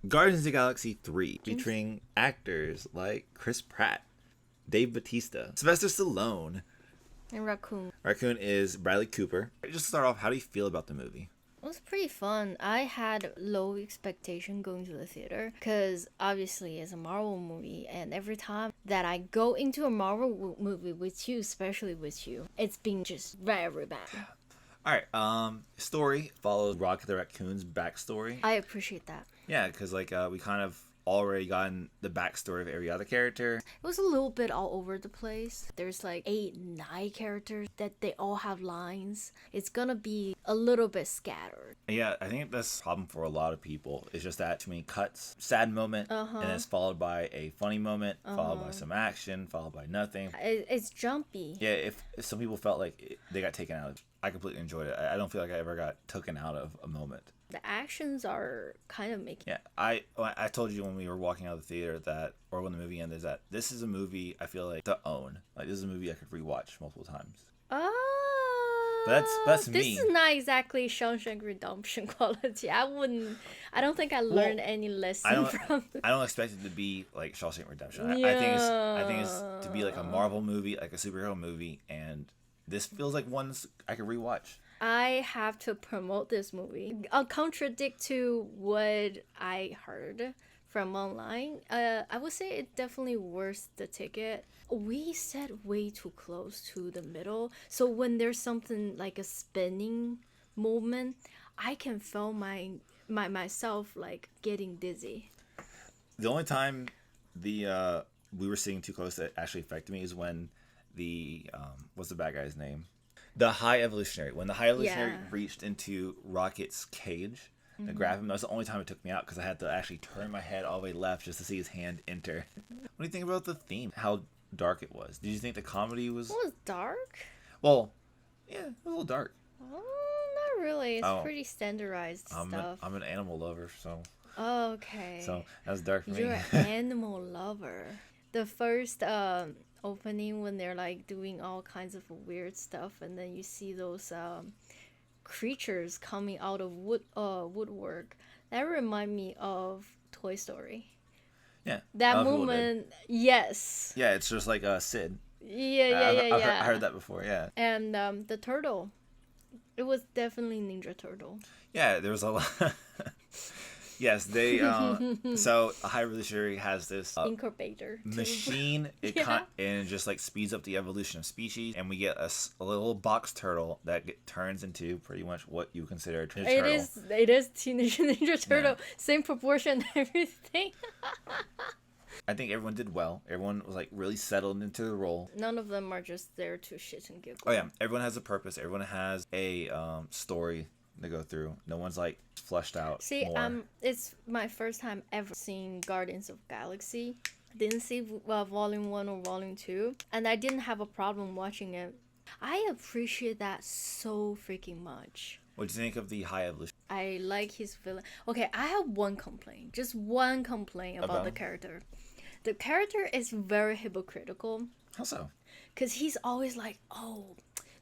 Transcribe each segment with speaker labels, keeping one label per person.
Speaker 1: Guardians of the Galaxy 3, featuring actors like Chris Pratt, Dave Bautista, Sylvester Stallone,
Speaker 2: and Raccoon.
Speaker 1: Raccoon is Bradley Cooper. Just to start off, how do you feel about the movie?
Speaker 2: It was pretty fun. I had low expectation going to the theater because obviously it's a Marvel movie, and every time that I go into a Marvel movie with you, especially with you, it's been just very bad.
Speaker 1: Alright, story follows Rocket the Raccoon's backstory.
Speaker 2: I appreciate that.
Speaker 1: Yeah, because we kind of already gotten the backstory of every other character.
Speaker 2: It was a little bit all over the place. There's 8, 9 characters that they all have lines. It's gonna be a little bit scattered.
Speaker 1: Yeah, I think that's a problem for a lot of people. It's just that too many cuts, sad moment, and it's followed by a funny moment, followed by some action, followed by nothing.
Speaker 2: It's jumpy.
Speaker 1: Yeah, if some people felt like they got taken out of it, I completely enjoyed it. I don't feel like I ever got taken out of a moment.
Speaker 2: The actions are kind of making...
Speaker 1: Yeah, I told you when we were walking out of the theater or when the movie ended, that this is a movie I feel like to own. This is a movie I could rewatch multiple times. But that's me.
Speaker 2: This is not exactly Shawshank Redemption quality. I don't think I learned any lesson from it.
Speaker 1: I don't expect it to be like Shawshank Redemption.
Speaker 2: Yeah.
Speaker 1: I think it's to be like a Marvel movie, like a superhero movie, and this feels like one I could rewatch.
Speaker 2: I have to promote this movie. I'll contradict to what I heard from online. I would say it definitely worth the ticket. We sat way too close to the middle, so when there's something like a spinning moment, I can feel myself getting dizzy.
Speaker 1: The only time we were sitting too close that actually affected me is when what's the bad guy's name? The High Evolutionary. When the High Evolutionary reached into Rocket's cage to grab him, that was the only time it took me out because I had to actually turn my head all the way left just to see his hand enter. What do you think about the theme? How dark it was? Did you think the comedy was...
Speaker 2: It was dark?
Speaker 1: Well, yeah, it was a little dark.
Speaker 2: Oh, not really. It's pretty standardized stuff.
Speaker 1: I'm an animal lover, so...
Speaker 2: Okay.
Speaker 1: So, that was dark for me.
Speaker 2: You're an animal lover. The first... opening when they're doing all kinds of weird stuff, and then you see those creatures coming out of woodwork, that remind me of Toy Story.
Speaker 1: Yeah,
Speaker 2: that moment. Yes.
Speaker 1: Yeah, it's just like Sid.
Speaker 2: Yeah.
Speaker 1: I heard that before. Yeah.
Speaker 2: And the turtle, it was definitely Ninja Turtle.
Speaker 1: Yeah, there was a lot. Yes, they. So High Evolutionary has this
Speaker 2: incubator
Speaker 1: machine. And it just speeds up the evolution of species, and we get a little box turtle that turns into pretty much what you consider a turtle.
Speaker 2: It is Teenage Ninja Turtle, same proportion, everything.
Speaker 1: I think everyone did well. Everyone was really settled into the role.
Speaker 2: None of them are just there to shit and giggle.
Speaker 1: Oh yeah, everyone has a purpose. Everyone has a story to go through. No one's fleshed out.
Speaker 2: See,
Speaker 1: more.
Speaker 2: It's my first time ever seeing Guardians of Galaxy. Didn't see volume 1 or volume 2, and I didn't have a problem watching it. I appreciate that so freaking much.
Speaker 1: What do you think of the High Evolution?
Speaker 2: I like his villain. Okay, I have one complaint. Just one complaint about the character. The character is very hypocritical.
Speaker 1: How so?
Speaker 2: Because he's always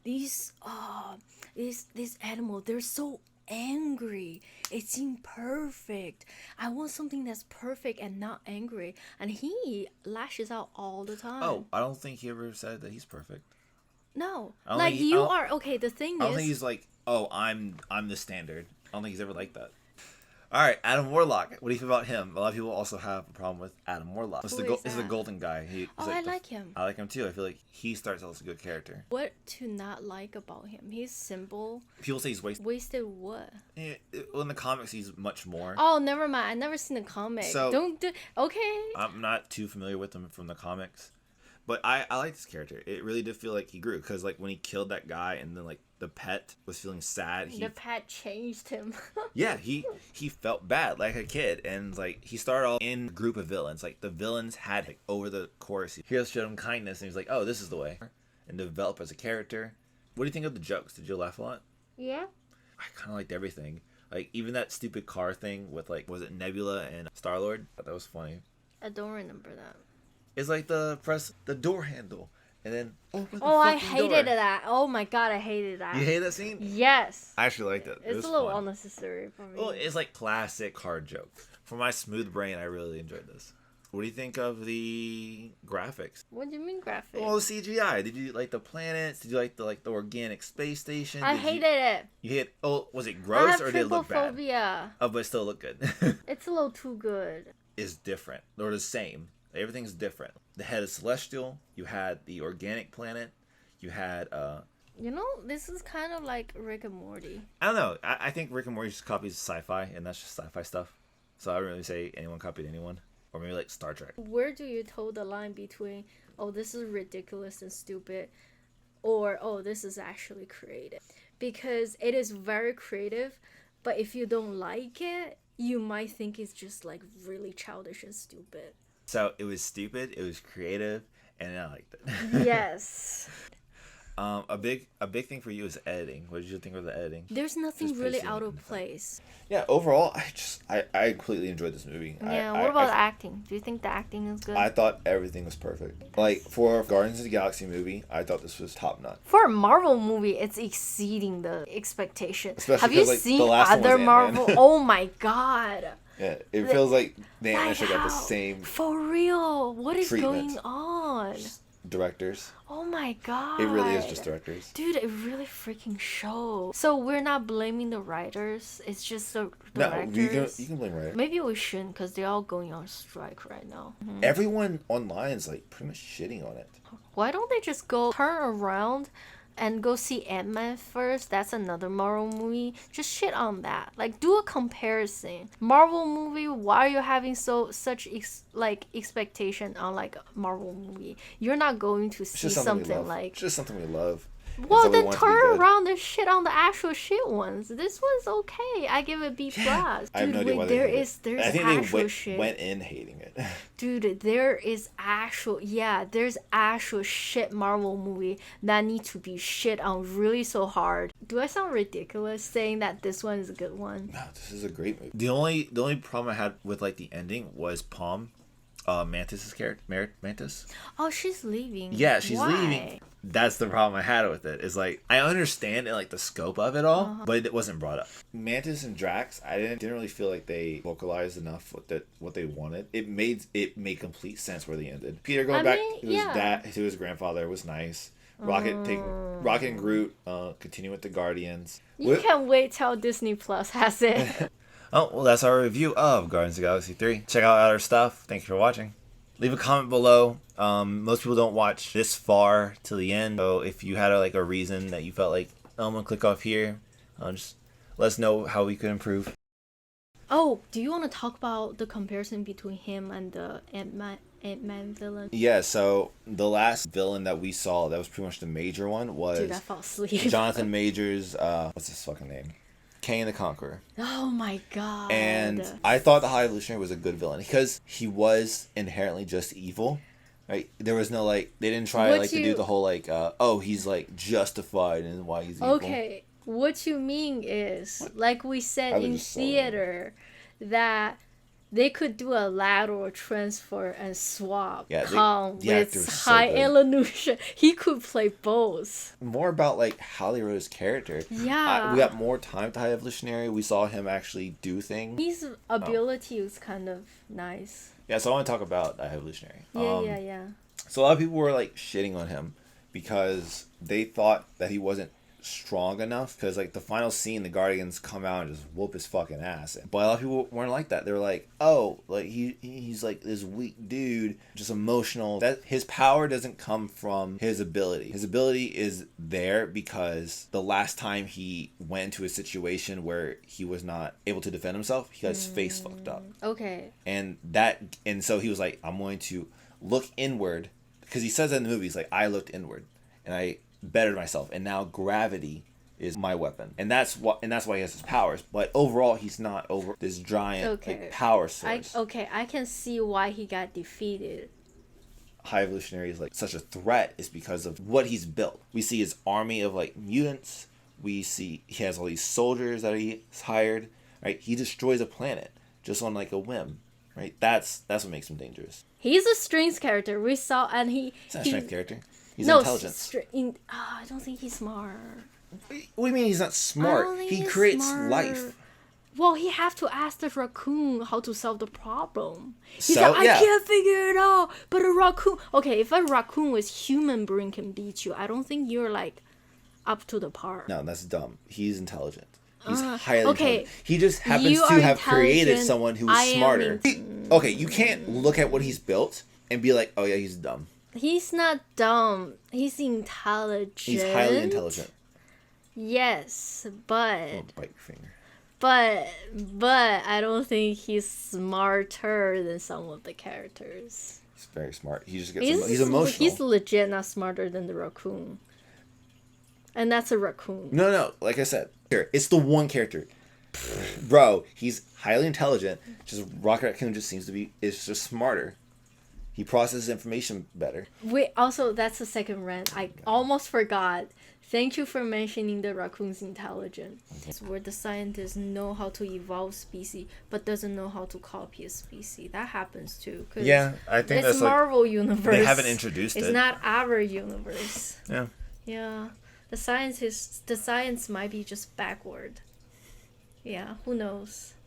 Speaker 2: these animals, they're so angry. It's imperfect. I want something that's perfect and not angry. And he lashes out all the time.
Speaker 1: Oh, I don't think he ever said that he's perfect.
Speaker 2: No. You are. Okay, the thing is...
Speaker 1: I don't think he's I'm the standard. I don't think he's ever like that. Alright, Adam Warlock. What do you think about him? A lot of people also have a problem with Adam Warlock. It's the golden guy.
Speaker 2: I like him.
Speaker 1: I like him too. I feel like he starts out as a good character.
Speaker 2: What to not like about him? He's simple.
Speaker 1: People say he's wasted.
Speaker 2: Wasted what?
Speaker 1: Yeah, well, in the comics, he's much more.
Speaker 2: Oh, never mind. I've never seen the comic.
Speaker 1: So,
Speaker 2: don't do... Okay.
Speaker 1: I'm not too familiar with him from the comics. But I like this character. It really did feel like he grew. Because when he killed that guy and then the pet was feeling sad.
Speaker 2: The pet changed him.
Speaker 1: Yeah, he felt bad like a kid. And he started off in a group of villains. The villains had over the course. Heroes showed him kindness and he's like, oh, this is the way. And develop as a character. What do you think of the jokes? Did you laugh a lot?
Speaker 2: Yeah.
Speaker 1: I kind of liked everything. Even that stupid car thing with was it Nebula and Star-Lord? I thought that was funny.
Speaker 2: I don't remember that.
Speaker 1: It's press the door handle and then open the
Speaker 2: I
Speaker 1: fucking
Speaker 2: hated
Speaker 1: door.
Speaker 2: that. Oh my god, I hated that.
Speaker 1: You hate that scene?
Speaker 2: Yes.
Speaker 1: I actually liked it. It
Speaker 2: It's
Speaker 1: was
Speaker 2: a little
Speaker 1: fun.
Speaker 2: unnecessary for me.
Speaker 1: Well, it's like classic hard joke. For my smooth brain, I really enjoyed this. What do you think of the graphics?
Speaker 2: What do you mean graphic?
Speaker 1: Well, the CGI. Did you like the planets? Did you like the organic space station?
Speaker 2: I hated it.
Speaker 1: You hate? Oh, was it
Speaker 2: I
Speaker 1: gross
Speaker 2: have
Speaker 1: or did it look bad?
Speaker 2: trypophobia.
Speaker 1: Oh, but it still look good.
Speaker 2: It's a little too good.
Speaker 1: Is different or the same. Everything's different. The head is celestial. You had the organic planet. You had
Speaker 2: You know, this is kind of like Rick and Morty.
Speaker 1: I don't know. I think Rick and Morty just copies sci-fi, and that's just sci-fi stuff. So I don't really say anyone copied anyone, or maybe like Star Trek.
Speaker 2: Where do you toe the line between, oh, this is ridiculous and stupid, or, oh, this is actually creative? Because it is very creative, but if you don't like it, you might think it's just like really childish and stupid.
Speaker 1: So it was stupid. It was creative, and I liked it.
Speaker 2: Yes.
Speaker 1: A big thing for you is editing. What did you think of the editing?
Speaker 2: There's nothing
Speaker 1: Just
Speaker 2: really
Speaker 1: pacing
Speaker 2: out
Speaker 1: and
Speaker 2: of
Speaker 1: stuff.
Speaker 2: place.
Speaker 1: Yeah, overall, I completely enjoyed this movie.
Speaker 2: Yeah,
Speaker 1: I,
Speaker 2: what about
Speaker 1: I,
Speaker 2: the acting? Do you think the acting is good?
Speaker 1: I thought everything was perfect. Like for a Guardians of the Galaxy movie, I thought this was top notch.
Speaker 2: For a Marvel movie, it's exceeding the expectation.
Speaker 1: Especially
Speaker 2: Have you
Speaker 1: 'cause, like,
Speaker 2: seen
Speaker 1: the last one was
Speaker 2: other
Speaker 1: Ant-Man.
Speaker 2: Marvel? Oh my god.
Speaker 1: Yeah, it feels like the
Speaker 2: Like
Speaker 1: Ant-Man should got the
Speaker 2: how?
Speaker 1: same
Speaker 2: For real. What is
Speaker 1: treatment.
Speaker 2: going on?
Speaker 1: directors.
Speaker 2: Oh my god.
Speaker 1: It really is just directors.
Speaker 2: Dude, it really freaking shows. So we're not blaming the writers. It's just the
Speaker 1: No,
Speaker 2: directors.
Speaker 1: you can blame writers.
Speaker 2: Maybe we shouldn't because they're all going on strike right now.
Speaker 1: Everyone online is like pretty much shitting on it.
Speaker 2: Why don't they just go turn around and go see Ant-Man first? That's another Marvel movie. Just shit on that. Like, do a comparison. Marvel movie, why are you having such expectation on like a Marvel movie? You're not going to
Speaker 1: It's
Speaker 2: see
Speaker 1: just something we
Speaker 2: something
Speaker 1: love.
Speaker 2: like.
Speaker 1: It's just something we love. And
Speaker 2: Well,
Speaker 1: so we
Speaker 2: then
Speaker 1: want it to be
Speaker 2: turn
Speaker 1: good.
Speaker 2: around and shit on the actual shit ones. This one's okay. I give it B plus.
Speaker 1: I have
Speaker 2: Dude,
Speaker 1: no idea why
Speaker 2: wait,
Speaker 1: they
Speaker 2: there's
Speaker 1: hated it. I think
Speaker 2: actual
Speaker 1: they
Speaker 2: shit.
Speaker 1: went in hating it.
Speaker 2: Dude, there's actual shit Marvel movie that need to be shit on really so hard. Do I sound ridiculous saying that this one is a good one?
Speaker 1: No, this is a great movie. The only problem I had with like the ending was Palm, Mantis's character, Mantis.
Speaker 2: Oh, she's leaving.
Speaker 1: Yeah, she's
Speaker 2: Why?
Speaker 1: leaving. That's the problem I had with it. Is like I understand like the scope of it all, but it wasn't brought up. Mantis and Drax, I didn't really feel like they vocalized enough what they wanted. It made complete sense where they ended. Peter going back to his grandfather was nice. Rocket and Groot continue with the Guardians.
Speaker 2: You can't wait till Disney Plus has it.
Speaker 1: Oh, well, that's our review of Guardians of the Galaxy 3. Check out our stuff. Thank you for watching. Leave a comment below. Most people don't watch this far to the end. So if you had a reason that you felt like, I'm going to click off here, just let us know how we could improve.
Speaker 2: Oh, do you want to talk about the comparison between him and the Ant-Man villain?
Speaker 1: Yeah, so the last villain that we saw that was pretty much the major one was
Speaker 2: Dude, I fell asleep.
Speaker 1: Jonathan Majors, what's his fucking name? Kang the Conqueror.
Speaker 2: Oh my god.
Speaker 1: And I thought the High Evolutionary was a good villain because he was inherently just evil. Right? There was no they didn't try to do the whole he's justified in why he's evil.
Speaker 2: Okay. What you mean is, like we said in theater, that they could do a lateral transfer and swap Kong with High Evolution. He could play both.
Speaker 1: More about how they wrote his character.
Speaker 2: Yeah.
Speaker 1: We got more time to High Evolutionary. We saw him actually do things.
Speaker 2: His ability was kind of nice.
Speaker 1: Yeah, so I want to talk about High Evolutionary.
Speaker 2: Yeah.
Speaker 1: So a lot of people were shitting on him because they thought that he wasn't strong enough because the final scene the Guardians come out and just whoop his fucking ass, but a lot of people weren't like that. They were like, oh, he's this weak dude, just emotional. That his power doesn't come from his ability. His ability is there because the last time he went into a situation where he was not able to defend himself, he got his face fucked up.
Speaker 2: Okay.
Speaker 1: And so he was like, I'm going to look inward, because he says that in the movie, he's like, I looked inward and I bettered myself, and now gravity is my weapon, and that's why he has his powers. But overall, he's not over this giant power source.
Speaker 2: I can see why he got defeated.
Speaker 1: High Evolutionary is such a threat is because of what he's built. We see his army of mutants. We see he has all these soldiers that he's hired. Right, he destroys a planet just on a whim. Right, that's what makes him dangerous.
Speaker 2: He's a strength character. We saw, and
Speaker 1: He's not a strength character. He's
Speaker 2: no,
Speaker 1: intelligent.
Speaker 2: I don't think he's smart.
Speaker 1: What do you mean he's not smart? He creates life.
Speaker 2: Well, he have to ask the raccoon how to solve the problem. He's like, I can't figure it out. But a raccoon... Okay, if a raccoon with human brain can beat you, I don't think you're, like, up to the par.
Speaker 1: No, that's dumb. He's intelligent. He's highly intelligent. He just happens to have created someone who's smarter. Okay, you can't look at what he's built and be like, oh yeah, he's dumb.
Speaker 2: He's not dumb. He's intelligent.
Speaker 1: He's highly intelligent.
Speaker 2: Yes, but...
Speaker 1: Oh, bite your finger.
Speaker 2: But I don't think he's smarter than some of the characters.
Speaker 1: He's very smart. He just gets he's emotional.
Speaker 2: He's legit not smarter than the raccoon. And that's a raccoon.
Speaker 1: No. Like I said, it's the one character. Bro, he's highly intelligent. Just Rocket Raccoon just seems to be is just smarter. He processes information better.
Speaker 2: Wait, also that's the second rant. I almost forgot. Thank you for mentioning the raccoon's intelligence. It's where the scientists know how to evolve species, but doesn't know how to copy a species. That happens too.
Speaker 1: Yeah, I think
Speaker 2: it's
Speaker 1: that's
Speaker 2: Marvel universe.
Speaker 1: They haven't introduced it.
Speaker 2: It's not our universe.
Speaker 1: Yeah.
Speaker 2: Yeah, the science might be just backward. Yeah, who knows?